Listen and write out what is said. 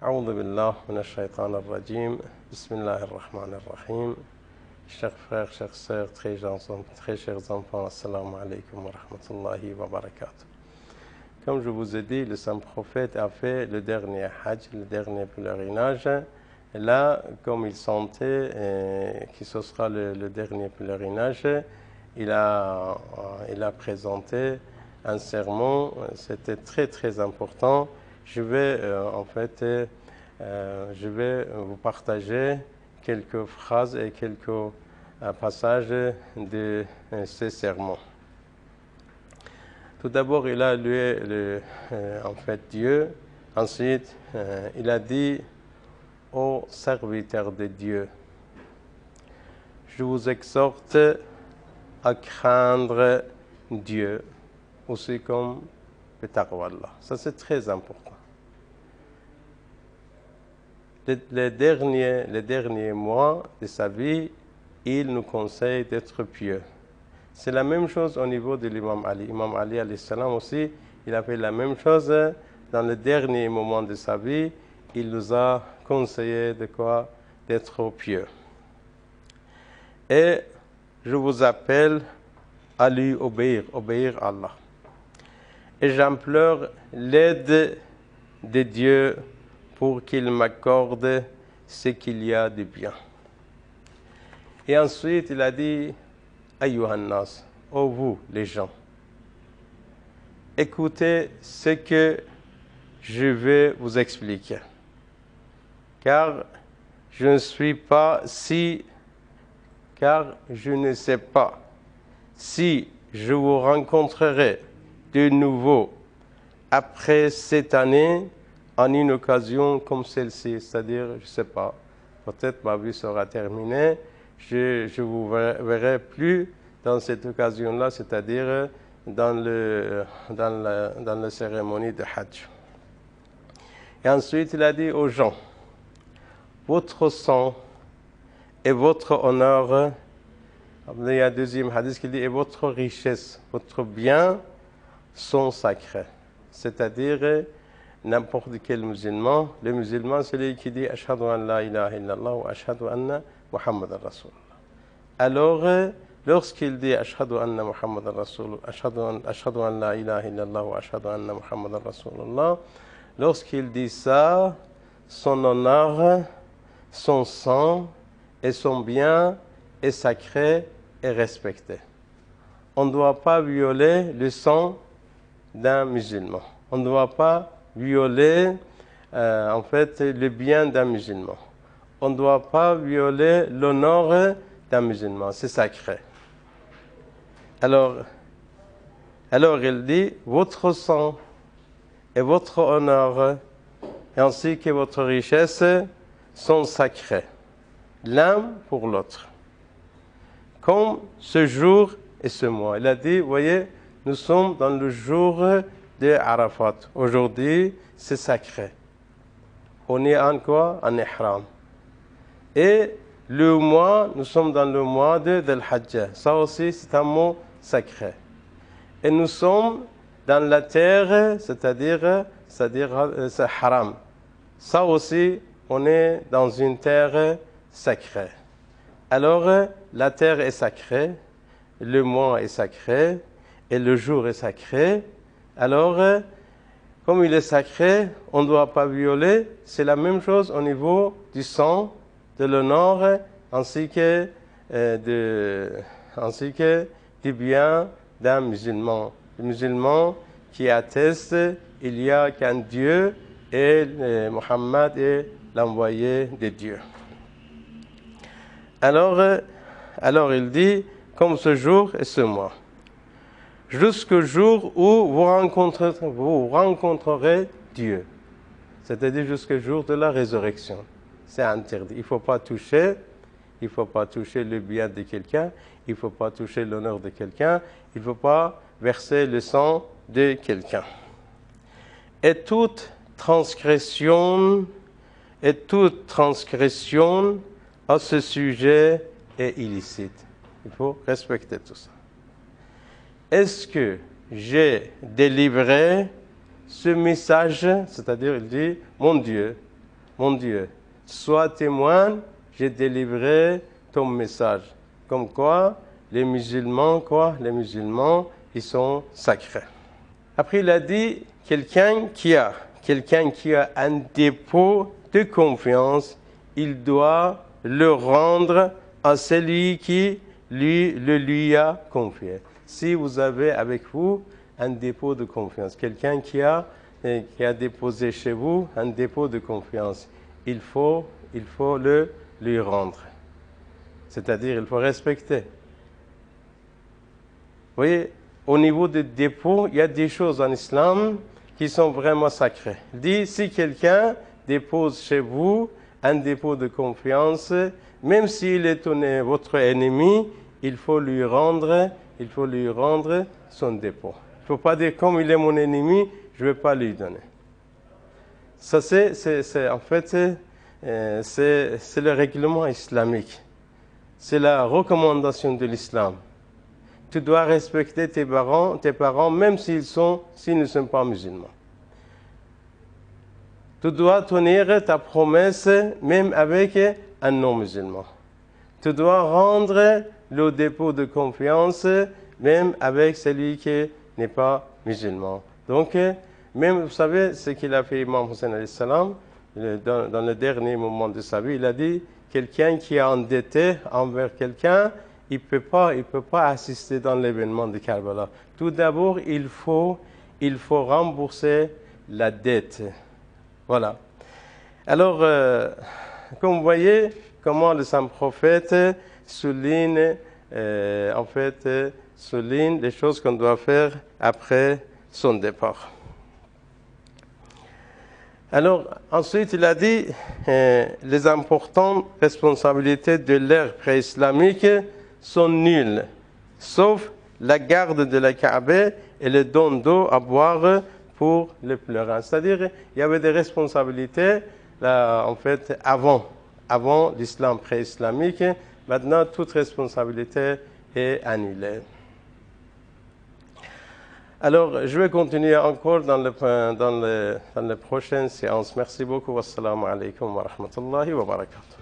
أعوذ بالله من الشيطان الرجيم بسم الله الرحمن الرحيم. Chers frères, chères sœurs, très chers enfants, assalamu alaikum wa rahmatullahi wa barakatuh. Comme je vous ai dit, le saint prophète a fait le dernier hajj, le dernier pèlerinage. Et là, comme il sentait que ce sera le dernier pèlerinage, il a présenté un sermon. C'était très très important. Je vais je vais vous partager quelques phrases et quelques passages de ces sermons. Tout d'abord, il a loué Dieu. Ensuite, il a dit aux serviteurs de Dieu, je vous exhorte à craindre Dieu, aussi comme le taqwa Allah. Ça, c'est très important. Les derniers mois de sa vie, il nous conseille d'être pieux. C'est la même chose au niveau de l'imam Ali. Imam Ali alayhi salam aussi, il a fait la même chose dans le dernier moment de sa vie. Il nous a conseillé d'être pieux. Et je vous appelle à lui obéir à Allah. Et j'implore l'aide de Dieu pour qu'il m'accorde ce qu'il y a de bien. Et ensuite, il a dit, Ayyuhan nas, ô vous les gens, écoutez ce que je vais vous expliquer. Car je ne sais pas si je vous rencontrerai de nouveau après cette année en une occasion comme celle-ci. C'est-à-dire, je ne sais pas, peut-être ma vie sera terminée, je ne vous verrai plus dans cette occasion-là, c'est-à-dire dans la cérémonie de Hajj. Et ensuite, il a dit aux gens, votre sang et votre honneur, il y a un deuxième hadith qui dit, et votre richesse, votre bien sont sacrés. C'est-à-dire, n'importe quel musulman, le musulman, c'est celui qui dit, Ashhadu an la ilaha illallah wa ashhadu anna Muhammadan Rasulullah. Alors, lorsqu'il dit Ashhadu anna Muhammadan Rasulullah, Ashhadu an la ilaha illallah wa ashhadu anna Muhammadan Rasulullah, lorsqu'il dit ça, son honneur, son sang et son bien est sacré et respecté. On ne doit pas violer le sang d'un musulman. On ne doit pas violer le bien d'un musulman. On ne doit pas violer l'honneur d'un musulman. C'est sacré. Alors il dit, votre sang et votre honneur, ainsi que votre richesse, sont sacrés, l'un pour l'autre. Comme ce jour et ce mois. Il a dit, vous voyez, nous sommes dans le jour de Arafat. Aujourd'hui, c'est sacré. On est en quoi? En ihram. Et le mois, nous sommes dans le mois de Hajj. Ça aussi, c'est un mot sacré. Et nous sommes dans la terre, c'est-à-dire c'est haram. Ça aussi, on est dans une terre sacrée. Alors, la terre est sacrée, le mois est sacré, et le jour est sacré. Alors, comme il est sacré, on ne doit pas violer. C'est la même chose au niveau du sang, de l'honneur, ainsi que du bien d'un musulman. Le musulman qui atteste il n'y a qu'un Dieu et Mohammed est l'envoyé de Dieu. Alors il dit, comme ce jour et ce mois, jusqu'au jour où vous rencontrerez Dieu, c'est-à-dire jusqu'au jour de la résurrection. C'est interdit. Il ne faut pas toucher le bien de quelqu'un, il ne faut pas toucher l'honneur de quelqu'un, il ne faut pas verser le sang de quelqu'un. Et toute transgression à ce sujet est illicite. Il faut respecter tout ça. Est-ce que j'ai délivré ce message, c'est-à-dire il dit, mon Dieu, mon Dieu, sois témoin, j'ai délivré ton message. Comme quoi, les musulmans, ils sont sacrés. Après, il a dit, quelqu'un qui a un dépôt de confiance, il doit le rendre à celui qui lui a confié. Si vous avez avec vous un dépôt de confiance, quelqu'un qui a déposé chez vous un dépôt de confiance, il faut le lui rendre. C'est-à-dire, il faut respecter. Vous voyez, au niveau des dépôts, il y a des choses en islam qui sont vraiment sacrées. Il dit, si quelqu'un dépose chez vous un dépôt de confiance, même s'il est votre ennemi, il faut lui rendre son dépôt. Il ne faut pas dire, comme il est mon ennemi, je ne vais pas lui donner. Ça, en fait, c'est le règlement islamique. C'est la recommandation de l'islam. Tu dois respecter tes parents même s'ils ne sont pas musulmans. Tu dois tenir ta promesse même avec un non-musulman. Tu dois rendre le dépôt de confiance même avec celui qui n'est pas musulman. Donc, même, vous savez, ce qu'il a fait Imam Hussein alayhi salam, dans le dernier moment de sa vie, il a dit, quelqu'un qui est endetté envers quelqu'un, il peut pas assister dans l'événement de Karbala. Tout d'abord, il faut rembourser la dette. Voilà. Alors, comme vous voyez, comment le saint prophète souligne les choses qu'on doit faire après son départ. Alors, ensuite, il a dit les importantes responsabilités de l'ère pré-islamique sont nulles, sauf la garde de la Kaaba et le don d'eau à boire pour les pèlerins. C'est-à-dire, il y avait des responsabilités là, en fait, avant l'islam pré-islamique. Maintenant, toute responsabilité est annulée. Alors, je vais continuer encore dans les prochaines séances. Merci beaucoup. Wassalamu alaikum wa rahmatullahi wa barakatuh.